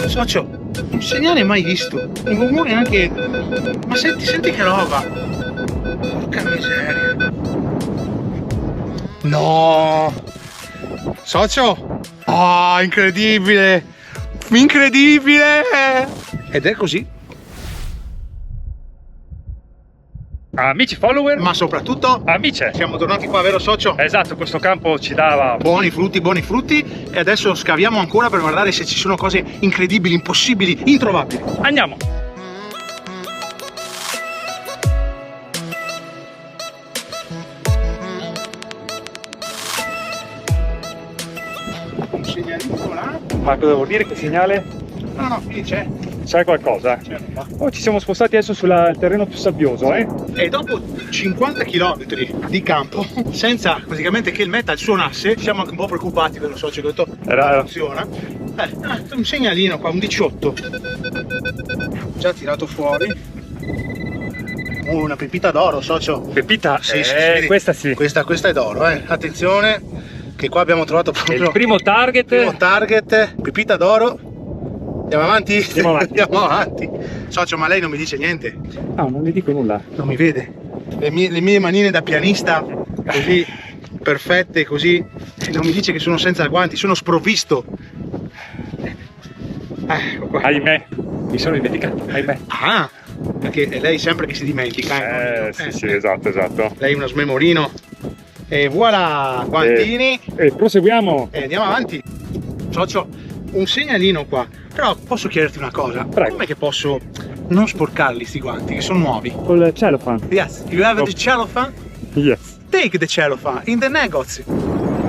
Socio, un segnale mai visto, un rumore anche... Ma senti che roba! Porca miseria! No! Socio! Oh, incredibile! Incredibile! Ed è così. Amici follower, Ma soprattutto, amici. siamo tornati qua, vero socio? Esatto, questo campo ci dava Buoni frutti e adesso scaviamo ancora per guardare se ci sono cose incredibili, impossibili, introvabili. Andiamo. Un segnalino là? Ma cosa vuol dire che segnale? No, qui c'è. Sai qualcosa? Oh, ci siamo spostati adesso sul terreno più sabbioso, E dopo 50 km di campo, senza praticamente che il metal suonasse, siamo anche un po' preoccupati per lo socio, che ho detto, funziona. Un segnalino qua, un 18. Già tirato fuori. Una pepita d'oro, socio. Pepita? Sì, questa sì. Questa è d'oro, Attenzione, che qua abbiamo trovato proprio Il primo target. pepita d'oro. Andiamo avanti? Andiamo avanti. Andiamo avanti. Socio, ma lei non mi dice niente? Ah, non le dico nulla. Non mi vede? Le mie manine da pianista, così perfette, così, e non mi dice che sono senza guanti, sono sprovvisto. Ecco qua. Ahimè, mi sono dimenticato, ahimè. Ah, perché è lei sempre che si dimentica. Sì, esatto. Lei è uno smemorino. E voilà, guantini. E proseguiamo. E andiamo avanti. Socio, un segnalino qua. Però posso chiederti una cosa? Prego. Com'è che posso non sporcarli sti guanti, che sono nuovi? Col cellophane. Yes, you have the cellophane? Yes. Take the cellophane in the negozio.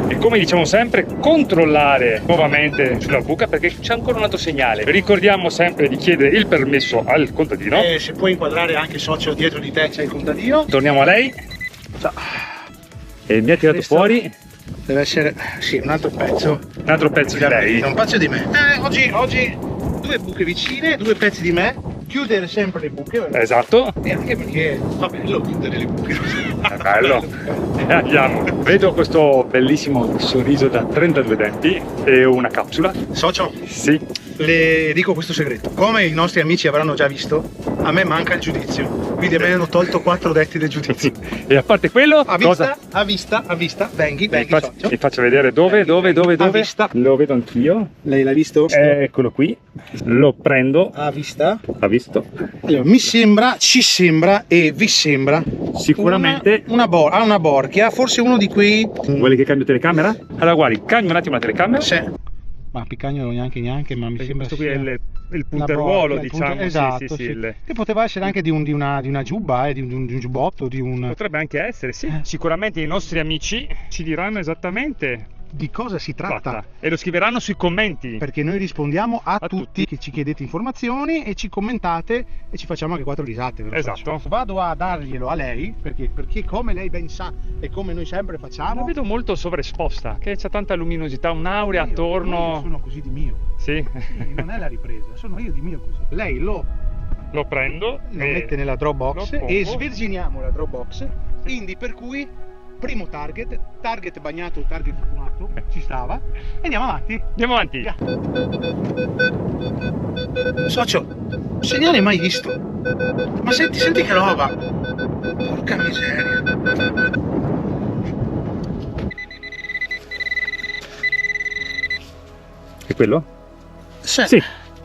E come diciamo sempre, controllare nuovamente sulla buca perché c'è ancora un altro segnale. Ricordiamo sempre di chiedere il permesso al contadino. E se puoi inquadrare anche socio dietro di te c'è il contadino. Torniamo a lei. E mi ha tirato Questo fuori deve essere, sì, un altro pezzo. un altro pezzo di lei. È un pezzo di me. Oggi due buche vicine, due pezzi di me. Chiudere sempre le buche. Vero? Esatto. E anche perché va bello chiudere le buche. È bello. E andiamo. Vedo questo bellissimo sorriso da 32 denti e una capsula. Socio, Sì. le dico questo segreto. Come i nostri amici avranno già visto, a me manca il giudizio. Quindi a me hanno tolto 4 detti del giudizio. E a parte quello, A vista, venghi, socio. vi faccio vedere dove. A vista. Lo vedo anch'io. Lei l'ha visto? Eccolo qui. Lo prendo. A vista. Ha visto? Allora, mi sembra, ci sembra e vi sembra Sicuramente. una borchia, forse uno di quei... Vuole che cambio telecamera? Allora guardi, cambio un attimo la telecamera. Ma piccagnolo neanche, ma mi Perché sembra questo qui è il la punteruolo, borchia, il diciamo. punto- esatto, Sì. Che poteva essere anche di una giubba, di un giubbotto, di un... Potrebbe anche essere, sì. Sicuramente i nostri amici ci diranno esattamente Di cosa si tratta? e lo scriveranno sui commenti. Perché noi rispondiamo a A tutti tutti. che ci chiedete informazioni e ci commentate e ci facciamo anche 4 risate. ve lo Esatto. faccio. Vado a darglielo a lei perché come lei ben sa e come noi sempre La facciamo. vedo molto sovraesposta, che c'è tanta luminosità, un'aurea Io attorno. sono così di mio. Sì. Sì, non è la ripresa, sono io di mio così. Lei lo Lo mette nella Dropbox lo pongo. e svirginiamo la Dropbox. Quindi per cui primo target bagnato, target fumato, ci stava. E andiamo avanti. Andiamo avanti. Via. Socio, segnale mai visto. Ma senti che roba. Porca miseria. È quello? Sì.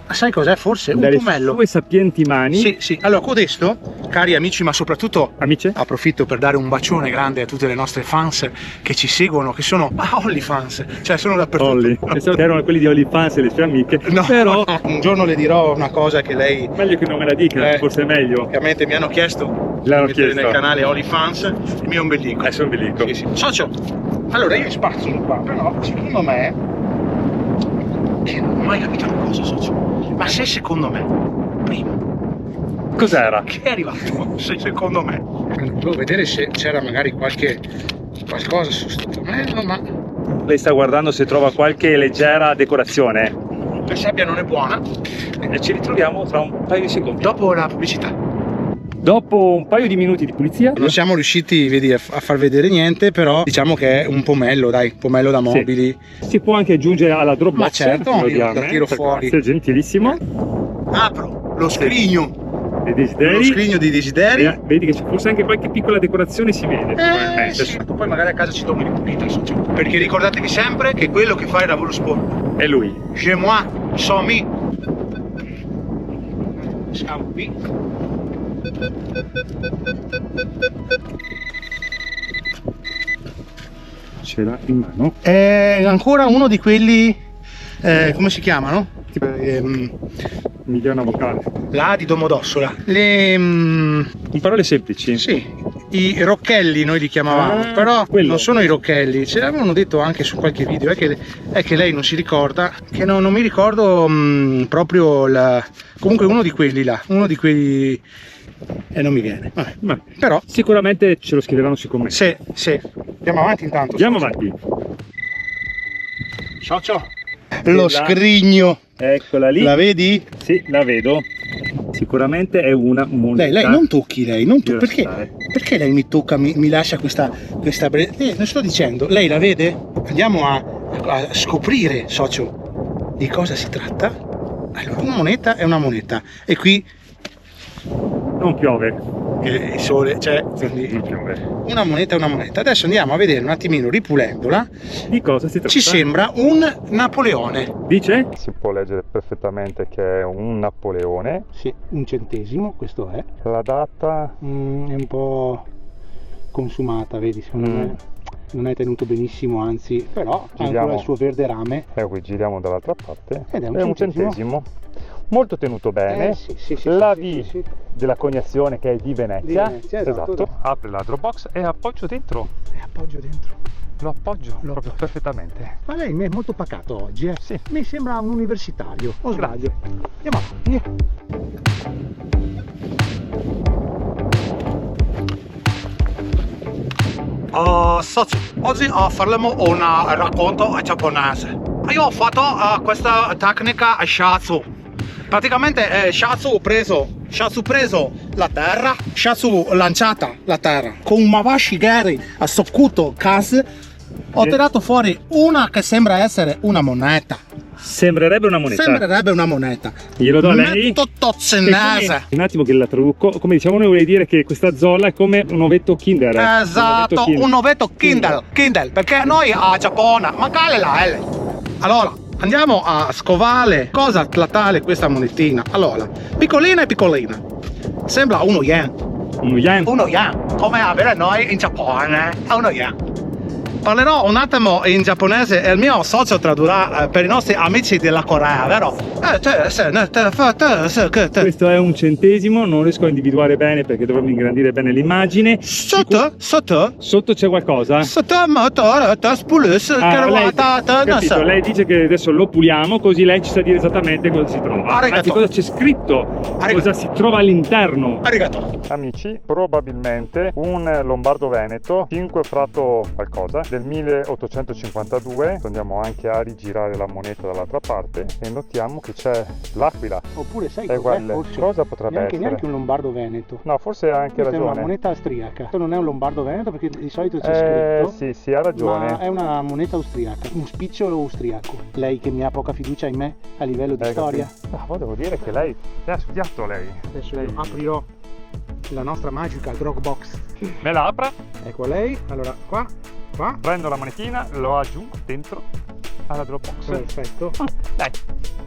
Sai cos'è? Forse un Dalle pomello. sue sapienti mani. Sì. Allora, codesto, cari amici, ma soprattutto Amici? approfitto per dare un bacione grande a tutte le nostre fans che ci seguono, che sono OnlyFans, cioè sono dappertutto. Olli. Pensavo che erano quelli di OnlyFans e le sue amiche. No, Però un giorno le dirò una cosa che lei meglio che non me la dica, forse è meglio. ovviamente mi hanno chiesto L'hanno di mettere chiesto. nel canale OnlyFans il mio ombelico. Adesso vi dico. Sì. Socio, allora io spazzolo qua, però secondo me che non ho mai capito una cosa, socio. Ma se secondo me prima Cos'era? che è arrivato, se secondo me volevo vedere se c'era magari qualcosa su sto pomello, ma Lei sta guardando se trova qualche leggera decorazione. la sabbia non è buona. E ci ritroviamo tra un paio di secondi. Dopo la pubblicità. Dopo un paio di minuti di pulizia non siamo riusciti, vedi, a far vedere niente, però diciamo che è un pomello, dai, pomello da mobili. Sì. Si può anche aggiungere alla Dropbox. Ma certo, io la tiro fuori. Grazie, gentilissimo. Apro lo scrigno. Dei desideri. Lo scrigno di desideri. Vedi che c'è forse anche qualche piccola decorazione, si vede. Sì. Poi magari a casa ci do un'inpulita, perché ricordatevi sempre che quello che fa il lavoro sporco È lui. chez moi, somi. Siamo qui. Ce l'ha in mano. È ancora uno di quelli, come si chiamano? Milione vocale. La di Domodossola. In parole semplici. Sì, i rocchelli noi li chiamavamo, però quello. non sono i rocchelli, ce l'avevano detto anche su qualche video, è che lei non si ricorda, che non mi ricordo proprio comunque uno di quelli là, uno di quelli e non mi viene. Vabbè. Però sicuramente ce lo scriveranno sui commenti. Sì. Andiamo avanti intanto. Andiamo avanti. Ciao. Lo scrigno. Eccola lì. La vedi? Sì, la vedo. Sicuramente è una moneta. Lei non tocchi, perché? Stare. Perché lei mi tocca, mi lascia questa non sto dicendo, lei la vede? Andiamo a scoprire, socio, di cosa si tratta. Allora, una moneta è una moneta e qui Non piove. il sole c'è, quindi Non piove. una moneta è una moneta. Adesso andiamo a vedere un attimino, ripulendola. Di cosa si tratta? Ci sembra un Napoleone. Dice? Si può leggere perfettamente che è un Napoleone. Sì, un centesimo, questo è. La data È un po' consumata, vedi, secondo me non è tenuto benissimo, anzi, però ha ancora il suo verde rame. e qui giriamo dall'altra parte. Ed è un un centesimo. centesimo. Molto tenuto bene. Sì, La sì, V sì. della cognazione che è di Venezia. Di Venezia, esatto. Apre la Dropbox e appoggio dentro. E appoggio dentro. Lo appoggio proprio perfettamente. Ma lei mi è molto pacato oggi, eh? Sì. Mi sembra un universitario, o sbaglio? Andiamo avanti. Socio, oggi faremo un racconto giapponese. Io ho fatto questa tecnica shiatsu. Praticamente shiatsu preso la terra, shiatsu lanciata la terra. Con un mawashi gari a Sokuto Kaz ho tirato fuori una che sembra essere una moneta. Sembrerebbe una moneta. Sembrerebbe una moneta. Glielo do a lei. Netto tozzenese. Un attimo che la traduco. Come diciamo noi, vuol dire che questa zolla è come un ovetto Kinder. Esatto, un ovetto Kindle, perché noi a Giappone mancale la L. Allora, andiamo a scovare cosa tale questa monetina. Allora, piccolina. Sembra uno yen. Uno yen. Uno yen, come avere noi in Giappone. È uno yen. Parlerò un attimo in giapponese e il mio socio tradurrà per i nostri amici della Corea, vero? Questo è un centesimo, non riesco a individuare bene perché dovremmo ingrandire bene l'immagine. Sotto c'è qualcosa? Capito, lei dice che adesso lo puliamo così lei ci sa dire esattamente cosa si trova. Anzi, cosa c'è scritto, cosa si trova all'interno. Arigato. Amici, probabilmente un Lombardo Veneto, 5 fratto qualcosa, del 1852. Andiamo anche a rigirare la moneta dall'altra parte e notiamo che c'è l'aquila. Oppure sai cosa potrebbe essere? Neanche un Lombardo Veneto. No, forse ha anche Questa ragione. è una moneta austriaca. Questo non è un Lombardo Veneto perché di solito c'è scritto. Sì, ha ragione. Ma è una moneta austriaca, un spicciolo austriaco. Lei che mi ha poca fiducia in me a livello di storia. No, devo dire che lei ha studiato lei. Adesso aprirò la nostra magica Dropbox. Me la apra, Ecco lei. Allora, qua. prendo la monetina, lo aggiungo dentro alla Dropbox. Perfetto. Dai,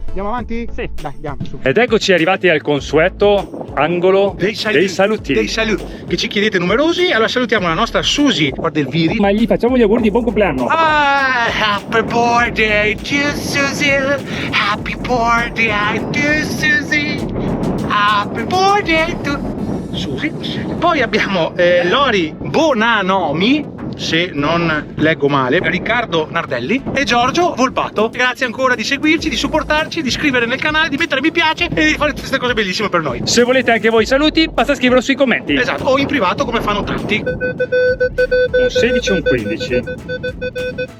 Andiamo avanti? Sì. Dai, andiamo su. Ed eccoci arrivati al consueto angolo dei salutini. Dei saluti che ci chiedete numerosi. Allora salutiamo la nostra Susi Guardelviri. Ma gli facciamo gli auguri di buon compleanno. Happy birthday to Susie. Happy birthday to Susie. Happy birthday to Susi. Poi abbiamo Lori Bonanomi, se non leggo male, Riccardo Nardelli e Giorgio Volpato. Grazie ancora di seguirci, di supportarci, di iscrivere nel canale, di mettere mi piace e di fare tutte queste cose bellissime per noi. Se volete anche voi saluti, basta scriverlo sui commenti. Esatto, o in privato come fanno tanti. Un 16 o un 15?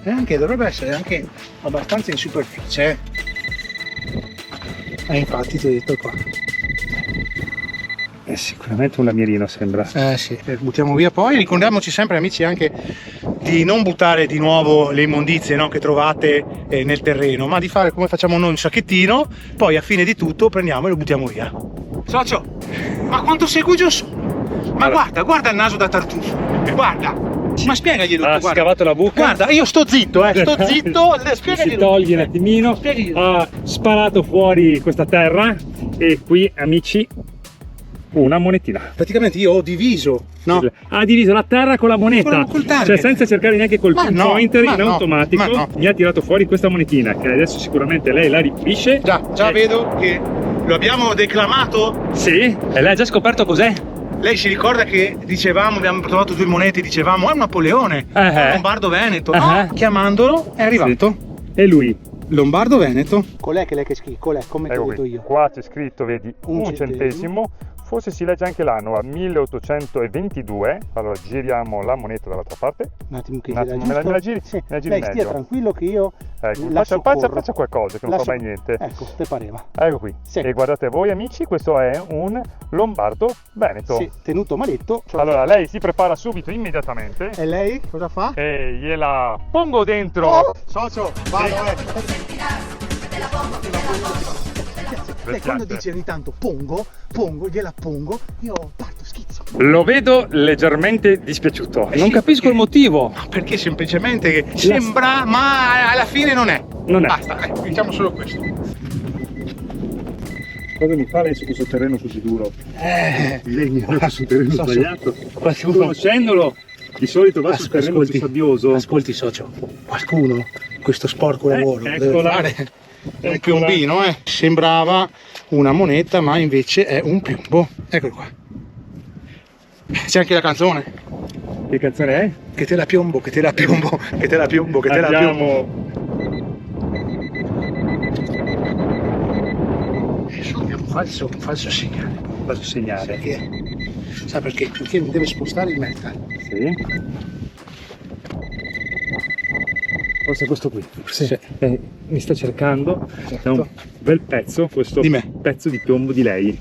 E anche dovrebbe essere anche abbastanza in superficie. Infatti ti ho detto qua. È sicuramente un lamierino, sembra. Sì, buttiamo via poi. Ricordiamoci sempre, amici, anche di non buttare di nuovo le immondizie, no, che trovate nel terreno, ma di fare come facciamo noi, un sacchettino, poi a fine di tutto prendiamo e lo buttiamo via. Socio, ma quanto sei curioso? Ma Allora. guarda il naso da tartufo, guarda, ma spiegaglielo tu, Ha guarda. scavato la buca. Guarda, io sto zitto, Si spiegaglielo. toglie un attimino. Spiegaglielo. Ha sparato fuori questa terra e qui, amici, una monetina. Praticamente io ho diviso, no? Ha diviso la terra con la moneta, Col target. cioè senza cercare neanche col Ma no, pointer ma in no, automatico. ma no. Mi ha tirato fuori questa monetina che adesso sicuramente lei la ripulisce. Già vedo che lo abbiamo declamato. Sì, e lei ha già scoperto cos'è? Lei si ricorda che dicevamo, abbiamo trovato 2 monete, dicevamo è un Napoleone, è un Lombardo Veneto. No, chiamandolo è arrivato. Sì. E lui? Lombardo Veneto. Qual è che lei che scrive? Qual è? Come Ecco ho detto qui. io? Qua c'è scritto, vedi, Un un centesimo. Forse si legge anche l'anno, a 1822. Allora giriamo la moneta dall'altra parte. Un attimo che Un attimo, me la giri? Sì. Me la giri Lei in stia mezzo. tranquillo che io Ecco, la faccia qualcosa che non fa mai niente. Ecco, te pareva. Ecco qui. Sì. E guardate voi amici, questo è un Lombardo Veneto. Sì, tenuto maletto. Allora lei si prepara subito, immediatamente. E lei cosa fa? E gliela pongo dentro. Oh, socio, vado, Lei quando dice ogni tanto pongo, gliela pongo, io parto, schizzo. Lo vedo leggermente dispiaciuto. Non sì, capisco perché? il motivo. Perché semplicemente sembra, ma alla fine non è. Non è. Basta, diciamo solo questo. Cosa mi fa lei su questo terreno così duro? Lei mi fa su terreno So, sbagliato. qualcuno- Conoscendolo, di solito va sul terreno più sabbioso. Ascolti socio, qualcuno questo sporco lavoro deve eccola. fare un Eccola. piombino, Sembrava una moneta, ma invece è un piombo. Eccolo qua. C'è anche la canzone. Che canzone è? Che te la piombo, che te la piombo, che te la piombo, che te la piombo. Abbiamo Adesso abbiamo un falso segnale. fatto segnare. Perché? Sa perché? Perché mi deve spostare il metal. Sì. Forse questo qui. Sì. Mi sta cercando da un bel pezzo, questo Di me. pezzo di piombo di lei.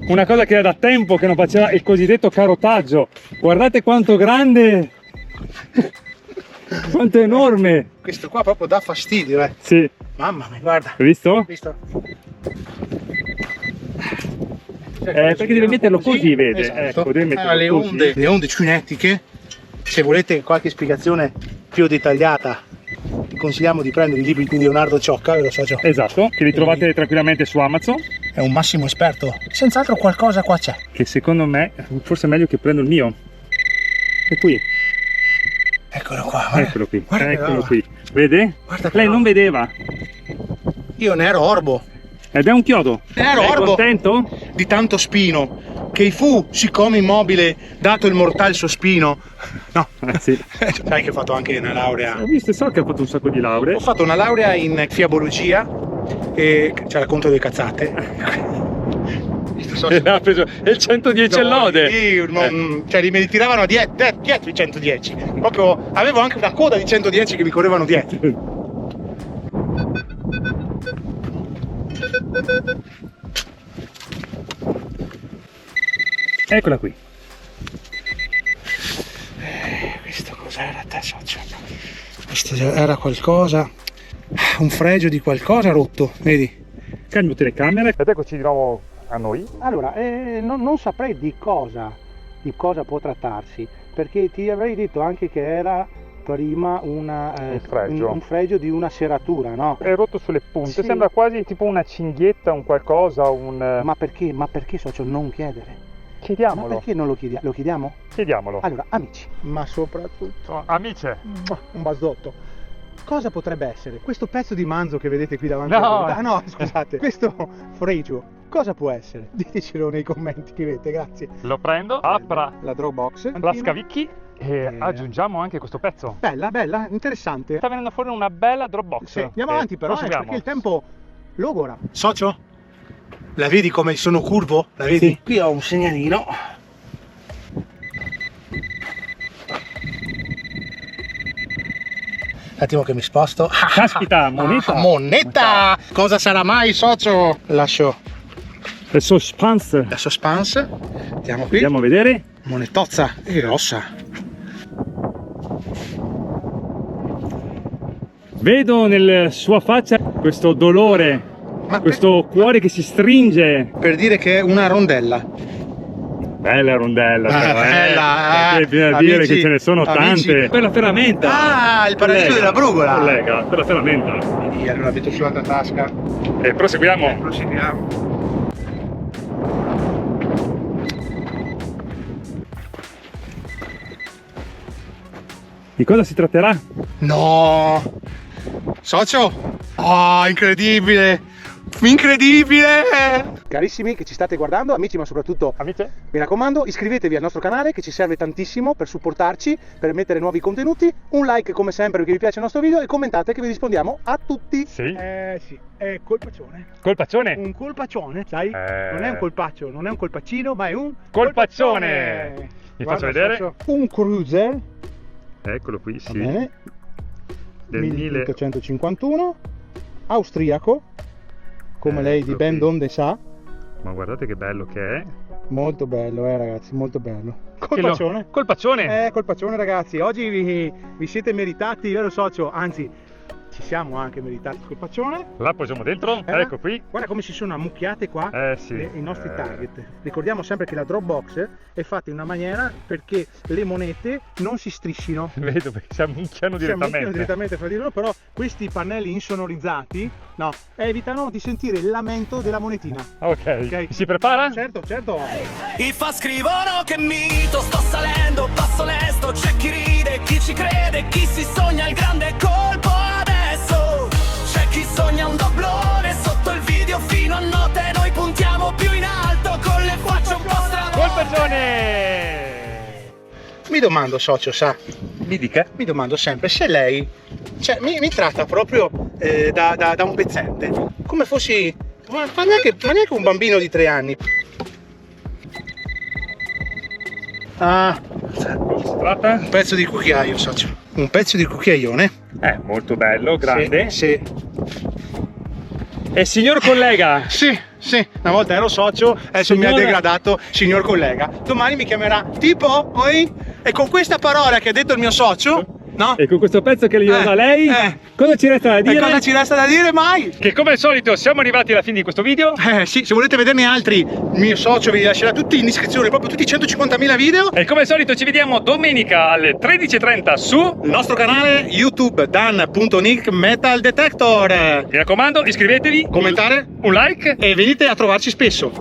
Una cosa che era da tempo che non faceva il cosiddetto carotaggio. Guardate quanto grande! Quanto è enorme! Questo qua proprio dà fastidio, Sì, Mamma mia, guarda. hai visto? Visto? Perché deve metterlo così, vede? Esatto. Ecco, deve metterlo così. Le onde cinetiche, se volete qualche spiegazione più dettagliata, vi consigliamo di prendere i libri di Leonardo Ciocca, ve lo so già. Esatto, che li trovate tranquillamente su Amazon. È un massimo esperto. Senz'altro qualcosa qua c'è. Che secondo me forse è meglio che prendo il mio. È qui, Eccolo qua, guarda. eccolo qui, Guarda che eccolo roba. qui. Vede? Guarda che Lei roba. non vedeva. Io ne ero orbo. Ed è un chiodo. Ero Sei orbo. contento? Di tanto spino, che fu, siccome immobile, dato il mortal sospino. No, Sì. sai che ho fatto anche una laurea. Ho visto, so che ha fatto un sacco di lauree. Ho fatto una laurea in fiabologia e ci racconto delle cazzate. Ha preso il 110 e lode. Cioè me li tiravano dietro i 110. Proprio avevo anche una coda di 110 che mi correvano dietro. Eccola qui. Questo cos'era te, socio? Questo era qualcosa, un fregio di qualcosa rotto, vedi? Cambio telecamera. Ed eccoci di nuovo a noi. Allora, non saprei di cosa può trattarsi, perché ti avrei detto anche che era prima un fregio di una serratura, no? È rotto sulle punte, Sì. sembra quasi tipo una cinghietta, un qualcosa, Ma perché socio non chiedere? Ma Chiediamolo, perché non lo chiediamo? Lo chiediamo? chiediamolo. Allora, amici, ma soprattutto Amici, un basdotto. Cosa potrebbe essere? Questo pezzo di manzo che vedete qui davanti No. a no, scusate, questo fregio, cosa può essere? Ditecelo nei commenti, scrivete, grazie. lo prendo, apra La Dropbox. la scavicchi e aggiungiamo anche questo pezzo. Bella, interessante. Sta venendo fuori una bella Dropbox. Sì, andiamo avanti però, proseguiamo. perché il tempo logora. Socio, la vedi come sono curvo? La vedi? Sì. Qui ho un segnalino. Un attimo che mi sposto. Caspita, moneta. Moneta! Cosa sarà mai, socio? Lascio il suspense. La suspense. Andiamo qui. Andiamo a vedere. Monetozza e rossa. Vedo nella sua faccia questo dolore, Ma questo cuore che si stringe. per dire che è una rondella. Bella rondella, però, bella, perché bisogna dire amici, che ce ne sono amici. tante. Per la ferramenta. Ah, il paradiso della brugola. Collega, per la ferramenta. E allora metto sull'altra tasca. E proseguiamo. Proseguiamo. Di cosa si tratterà? No! Socio! Oh, incredibile! Incredibile! Carissimi che ci state guardando, amici ma soprattutto Amici? mi raccomando, iscrivetevi al nostro canale che ci serve tantissimo per supportarci, per mettere nuovi contenuti. Un like come sempre perché vi piace il nostro video e commentate che vi rispondiamo a tutti. Sì. Sì, è colpaccione. Colpaccione? Un colpaccione, sai? Non è un colpaccio, non è un colpaccino, ma è un Colpaccione! Mi faccio vedere? Socio, un cruiser, Eccolo qui, va sì. bene, Del 1851, austriaco, come lei di Eccolo ben qui. donde sa. Ma guardate che bello che è. Molto bello, ragazzi, molto bello. Che Colpaccione. Colpaccione! Colpaccione, ragazzi. Oggi vi siete meritati, vero socio? Anzi, ci siamo anche meritati il colpaccione. La poggiamo dentro, ecco qui. Guarda come si sono ammucchiate qua Sì. i nostri target. Ricordiamo sempre che la Dropbox è fatta in una maniera perché le monete non si striscino. Vedo perché si ammucchiano Si ammucchiano direttamente. direttamente fra di loro, però questi pannelli insonorizzati evitano di sentire il lamento della monetina. Ok. Si prepara? Certo, certo. I fa scrivono che mito, sto salendo, passo lesto, c'è chi ride, chi ci crede, chi si sogna il grande colpo adesso, c'è chi sogna un doblone sotto il video fino a notte, noi puntiamo più in alto con le facce un po' strane. Colpaccione! Mi domando, socio, sa, Mi dica. mi domando sempre se lei, cioè, mi tratta proprio da un pezzente, come fossi, ma neanche un bambino di 3 anni. Ah, Cosa si tratta? un pezzo di cucchiaio, socio, un pezzo di cucchiaione. Molto bello, grande. Sì, E signor collega, sì, una volta ero socio, adesso mi ha Signora- degradato signor collega. Domani mi chiamerà tipo, oi? E con questa parola che ha detto il mio socio, no? e con questo pezzo che gli do da lei, cosa ci resta da E dire? cosa ci resta da dire mai? Che come al solito siamo arrivati alla fine di questo video. Sì, se volete vederne altri, il mio socio vi lascerà tutti in descrizione, proprio tutti i 150.000 video. E come al solito ci vediamo domenica alle 13:30 su. Il nostro canale YouTube, dan.nick Metal Detector. Mi raccomando, iscrivetevi, Commentare un like. e venite a trovarci spesso.